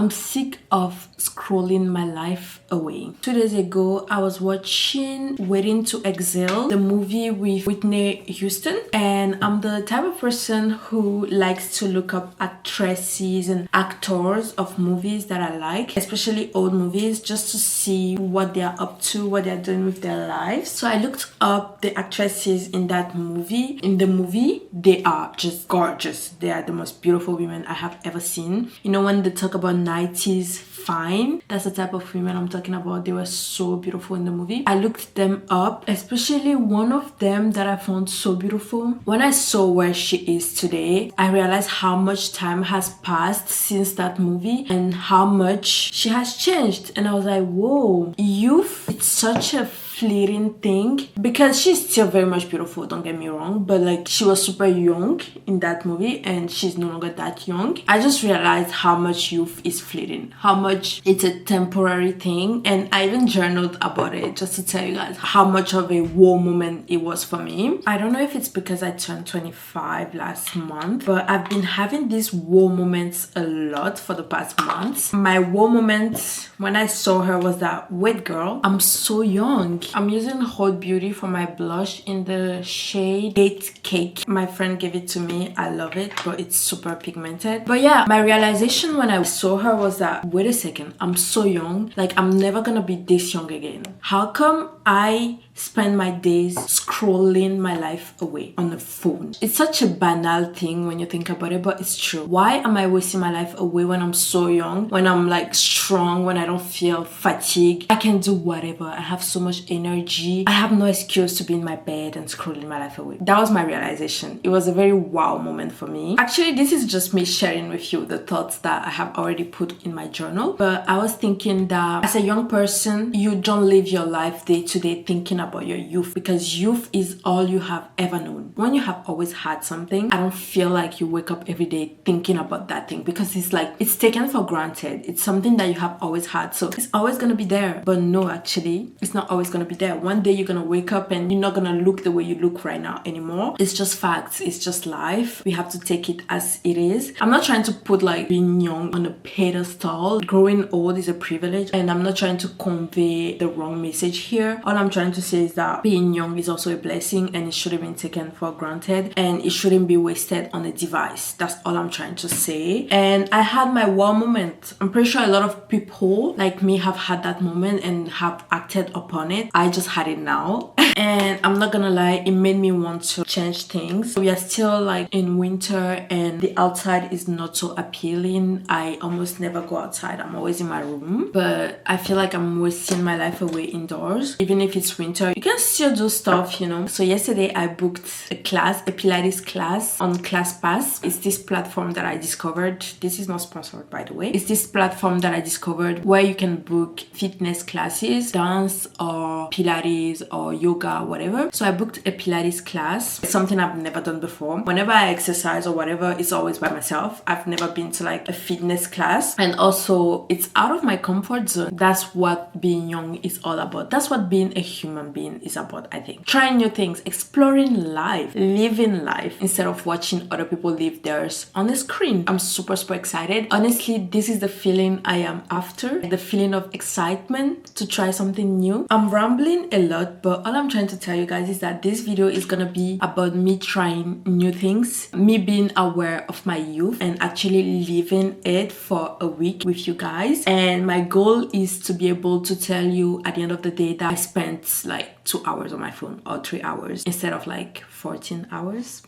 I'm sick of scrolling my life away. 2 days ago, I was watching Waiting to Exhale, the movie with Whitney Houston, and I'm the type of person who likes to look up actresses and actors of movies that I like, especially old movies, just to see what they're up to, what they're doing with their lives. So I looked up the actresses in that movie. In the movie, they are just gorgeous. They are the most beautiful women I have ever seen. You know, when they talk about 90s fine, that's the type of women I'm talking about. They were so beautiful in the movie. I looked them up, especially one of them that I found so beautiful. When I saw where she is today, I realized how much time has passed since that movie and how much she has changed. And I was like, whoa, youth, it's such a fleeting thing, because she's still very much beautiful, don't get me wrong, but like she was super young in that movie and she's no longer that young. I just realized how much youth is fleeting, how much it's a temporary thing, and I even journaled about it just to tell you guys how much of a wow moment it was for me. I don't know if it's because I turned 25 last month, but I've been having these wow moments a lot for the past months. My wow moment when I saw her was that, wait girl, I'm so young. I'm using Huda Beauty for my blush in the shade Date Cake. My friend gave it to me. I love it, but it's super pigmented. But yeah, my realization when I saw her was that, wait a second, I'm so young. Like, I'm never gonna be this young again. How come I spend my days scrolling my life away on the phone? It's such a banal thing when you think about it, but it's true. Why am I wasting my life away when I'm so young, when I'm like strong, when I don't feel fatigued? I can do whatever. I have so much energy. I have no excuse to be in my bed and scrolling my life away. That was my realization. It was a very wow moment for me. Actually, this is just me sharing with you the thoughts that I have already put in my journal, but I was thinking that as a young person, you don't live your life day to day thinking about your youth, because youth is all you have ever known. When you have always had something, I don't feel like you wake up every day thinking about that thing, because it's like it's taken for granted. It's something that you have always had, so it's always gonna be there. But no, actually, it's not always gonna be there. One day you're gonna wake up and you're not gonna look the way you look right now anymore. It's just facts. It's just life. We have to take it as it is. I'm not trying to put like being young on a pedestal. Growing old is a privilege, and I'm not trying to convey the wrong message here. All I'm trying to say is that being young is also a blessing, and it shouldn't be taken for granted, and it shouldn't be wasted on a device. That's all I'm trying to say. And I had my wow moment. I'm pretty sure a lot of people like me have had that moment and have acted upon it. I just had it now. And I'm not gonna lie, it made me want to change things. We are still like in winter and the outside is not so appealing. I almost never go outside. I'm always in my room, but I feel like I'm wasting my life away indoors. Even if it's winter, you can still do stuff, you know. So yesterday I booked a class, a Pilates class on ClassPass. It's this platform that I discovered. This is not sponsored, by the way. It's this platform that I discovered where you can book fitness classes, dance or Pilates or yoga, whatever. So I booked a Pilates class. It's something I've never done before. Whenever I exercise or whatever, it's always by myself. I've never been to like a fitness class, and also it's out of my comfort zone. That's what being young is all about. That's what being a human being is about, I think. Trying new things, exploring life, living life instead of watching other people live theirs on the screen. I'm super excited. Honestly, this is the feeling I am after. The feeling of excitement to try something new. I'm rambling a lot, but all I'm trying to tell you guys is that this video is gonna be about me trying new things, me being aware of my youth and actually living it for a week with you guys. And my goal is to be able to tell you at the end of the day that I spent like 2 hours on my phone or 3 hours instead of like 14 hours.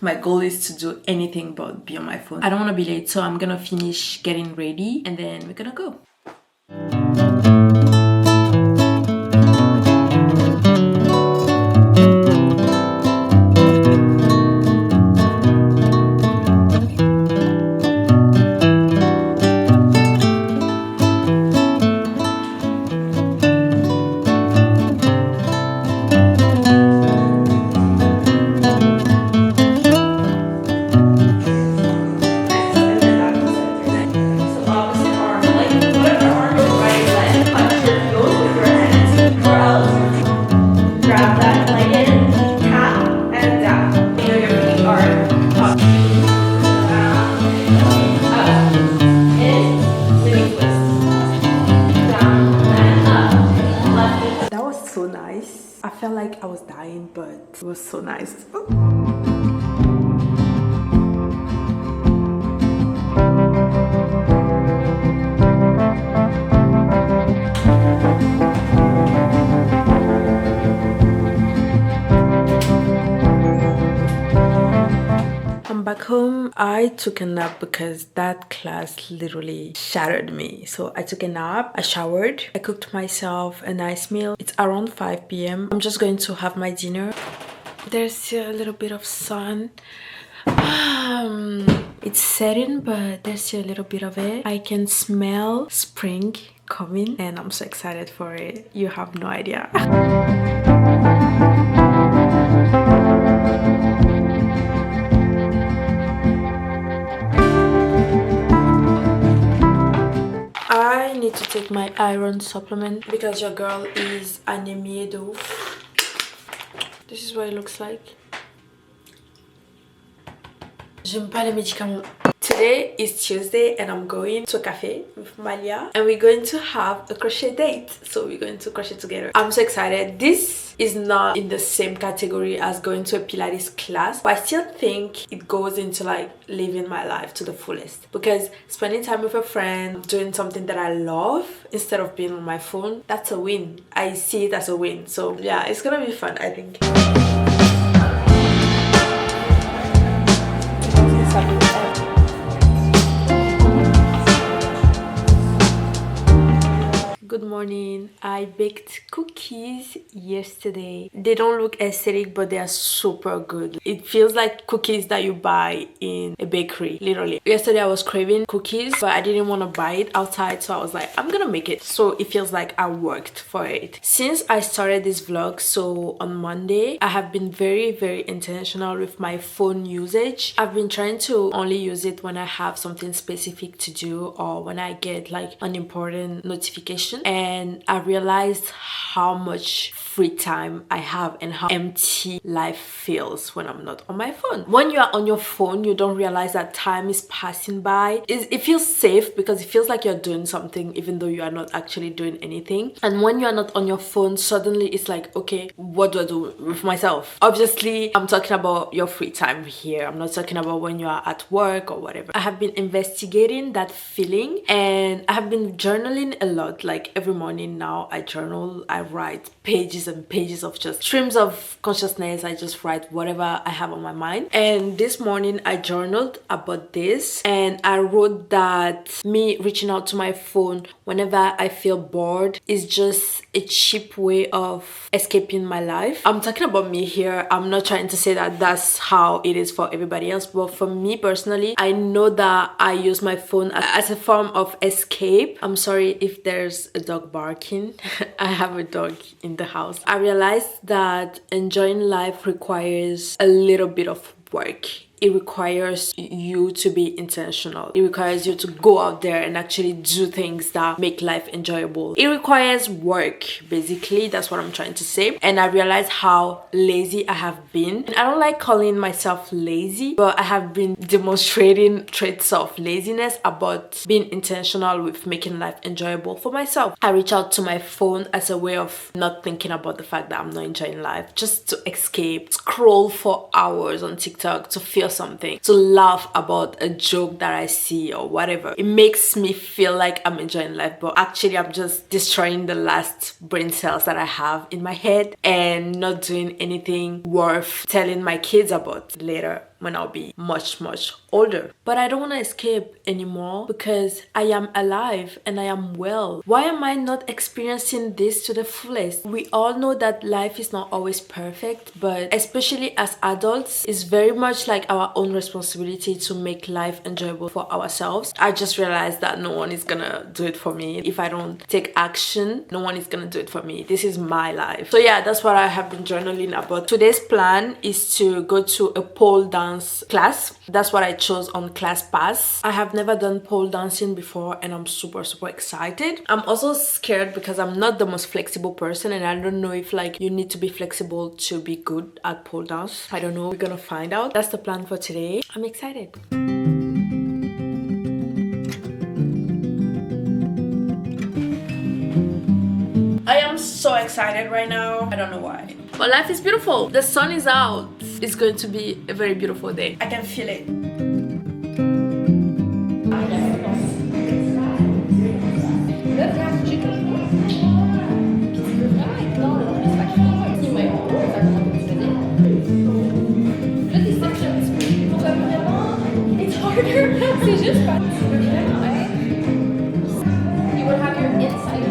My goal is to do anything but be on my phone. I don't want to be late, so I'm gonna finish getting ready and then we're gonna go. So obviously arm, like whatever arm you're right nice. Back home, I took a nap because that class literally shattered me. So I took a nap, I showered, I cooked myself a nice meal. It's around 5 p.m. I'm just going to have my dinner. There's still a little bit of sun. It's setting, but there's still a little bit of it. I can smell spring coming and I'm so excited for it. You have no idea. I need to take my iron supplement because your girl is anémie de ouf. This is what it looks like. J'aime pas les médicaments. Today is Tuesday and I'm going to a cafe with Malia and we're going to have a crochet date. So we're going to crochet together. I'm so excited. This is not in the same category as going to a Pilates class, but I still think it goes into like living my life to the fullest, because spending time with a friend, doing something that I love instead of being on my phone, that's a win. I see it as a win. So yeah, it's gonna be fun, I think. Good morning. I baked cookies yesterday. They don't look aesthetic, but they are super good. It feels like cookies that you buy in a bakery, literally. Yesterday I was craving cookies, but I didn't want to buy it outside, so I was like, I'm gonna make it. So it feels like I worked for it. Since I started this vlog, so on Monday, I have been very intentional with my phone usage. I've been trying to only use it when I have something specific to do or when I get like an important notification. And I realized how much free time I have and how empty life feels when I'm not on my phone. When you are on your phone, you don't realize that time is passing by. It feels safe because it feels like you're doing something even though you are not actually doing anything. And when you are not on your phone, suddenly it's like, okay, what do I do with myself? Obviously, I'm talking about your free time here. I'm not talking about when you are at work or whatever. I have been investigating that feeling and I have been journaling a lot. Like every morning now I journal, I write pages and pages of just streams of consciousness. I just write whatever I have on my mind. And this morning I journaled about this and I wrote that me reaching out to my phone whenever I feel bored is just a cheap way of escaping my life. I'm talking about me here. I'm not trying to say that that's how it is for everybody else, but for me personally, I know that I use my phone as a form of escape. I'm sorry if there's a dog barking. I have a dog in the house. I realized that enjoying life requires a little bit of work. It requires you to be intentional. It requires you to go out there and actually do things that make life enjoyable. It requires work, basically. That's what I'm trying to say. And I realized how lazy I have been. And I don't like calling myself lazy, but I have been demonstrating traits of laziness about being intentional with making life enjoyable for myself. I reach out to my phone as a way of not thinking about the fact that I'm not enjoying life, just to escape, scroll for hours on TikTok to feel something, to laugh about a joke that I see or whatever. It makes me feel like I'm enjoying life, but actually I'm just destroying the last brain cells that I have in my head and not doing anything worth telling my kids about later when I'll be much older. But I don't want to escape anymore because I am alive and I am well. Why am I not experiencing this to the fullest? We all know that life is not always perfect, but especially as adults, it's very much like our own responsibility to make life enjoyable for ourselves. I just realized that no one is gonna do it for me. If I don't take action, no one is gonna do it for me. This is my life. So yeah, that's what I have been journaling about. Today's plan is to go to a pole dance class. That's what I chose on ClassPass. I have never done pole dancing before and I'm super excited. I'm also scared because I'm not the most flexible person and I don't know if like you need to be flexible to be good at pole dance. I don't know. We're gonna find out. That's the plan for today. I'm excited. I am so excited right now. I don't know why. But life is beautiful. The sun is out. It's going to be a very beautiful day. I can feel it. It's harder. C'est juste pas. You will have your inside.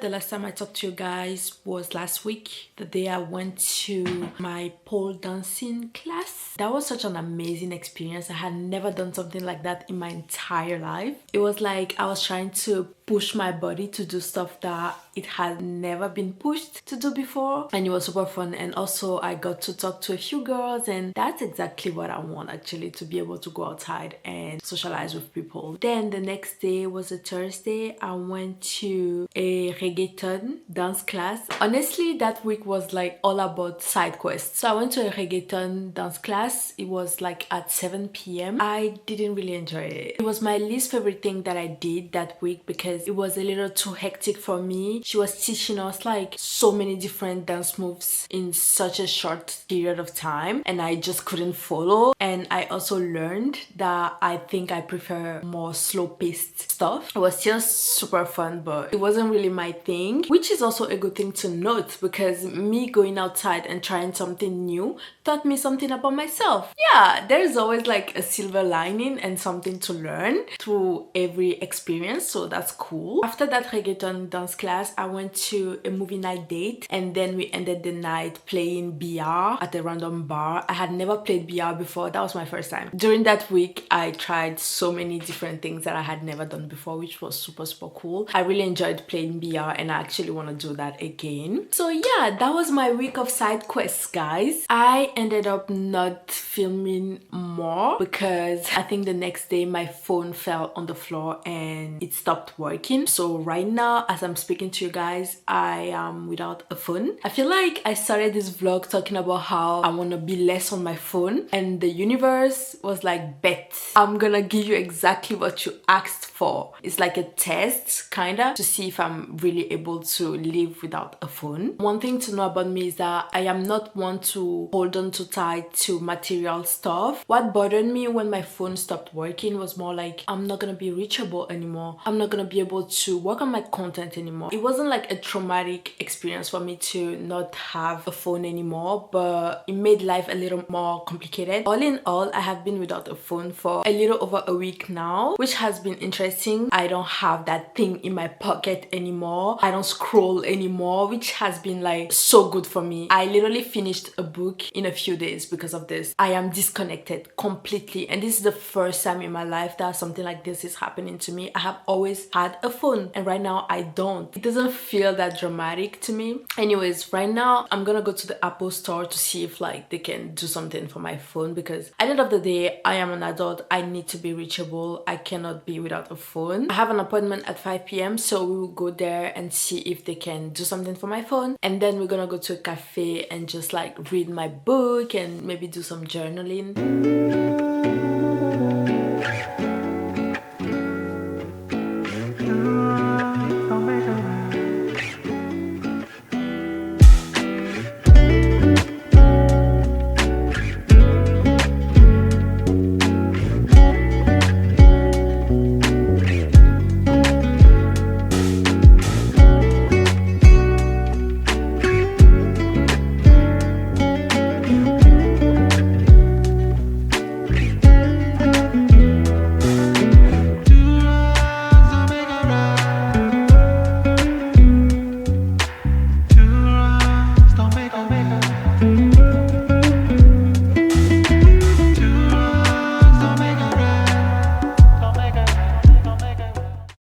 The last time I talked to you guys was last week, the day I went to my pole dancing class. That was such an amazing experience. I had never done something like that in my entire life. It was like I was trying to push my body to do stuff that it had never been pushed to do before, and it was super fun. And also I got to talk to a few girls, and that's exactly what I want, actually, to be able to go outside and socialize with people. Then the next day was a Thursday. I went to a reggaeton dance class. Honestly, that week was like all about side quests. So I went to a reggaeton dance class. It was like at 7 p.m. I didn't really enjoy it. It was my least favorite thing that I did that week because it was a little too hectic for me. She was teaching us like so many different dance moves in such a short period of time, and I just couldn't follow. And I also learned that I think I prefer more slow-paced stuff. It was still super fun, but it wasn't really my thing, which is also a good thing to note because me going outside and trying something new taught me something about myself. Yeah, there's always like a silver lining and something to learn through every experience, so that's cool. After that reggaeton dance class, I went to a movie night date, and then we ended the night playing BR at a random bar. I had never played BR before. That was my first time. During that week, I tried so many different things that I had never done before, which was super cool. I really enjoyed playing BR, and I actually want to do that again. So yeah, that was my week of side quests, guys. I ended up not filming more because I think the next day my phone fell on the floor and it stopped working. So right now, as I'm speaking to you guys, I am without a phone. I feel like I started this vlog talking about how I want to be less on my phone, and the universe was like, bet, I'm gonna give you exactly what you asked for. It's like a test, kinda, to see if I'm really able to live without a phone. One thing to know about me is that I am not one to hold on too tight to material stuff. What bothered me when my phone stopped working was more like, I'm not gonna be reachable anymore. I'm not gonna be able to work on my content anymore. It wasn't like a traumatic experience for me to not have a phone anymore, but it made life a little more complicated. All in all, I have been without a phone for a little over a week now, which has been interesting. I don't have that thing in my pocket anymore. I don't scroll anymore, which has been like so good for me. I literally finished a book in a few days because of this. I am disconnected completely, and this is the first time in my life that something like this is happening to me. I have always had a phone, and right now I don't. It doesn't feel that dramatic to me. Anyways, right now I'm gonna go to the Apple store to see if like they can do something for my phone, because at the end of the day, I am an adult. I need to be reachable. I cannot be without a phone. I have an appointment at 5 p.m, so we will go there and see if they can do something for my phone, and then we're gonna go to a cafe and just like read my book and maybe do some journaling.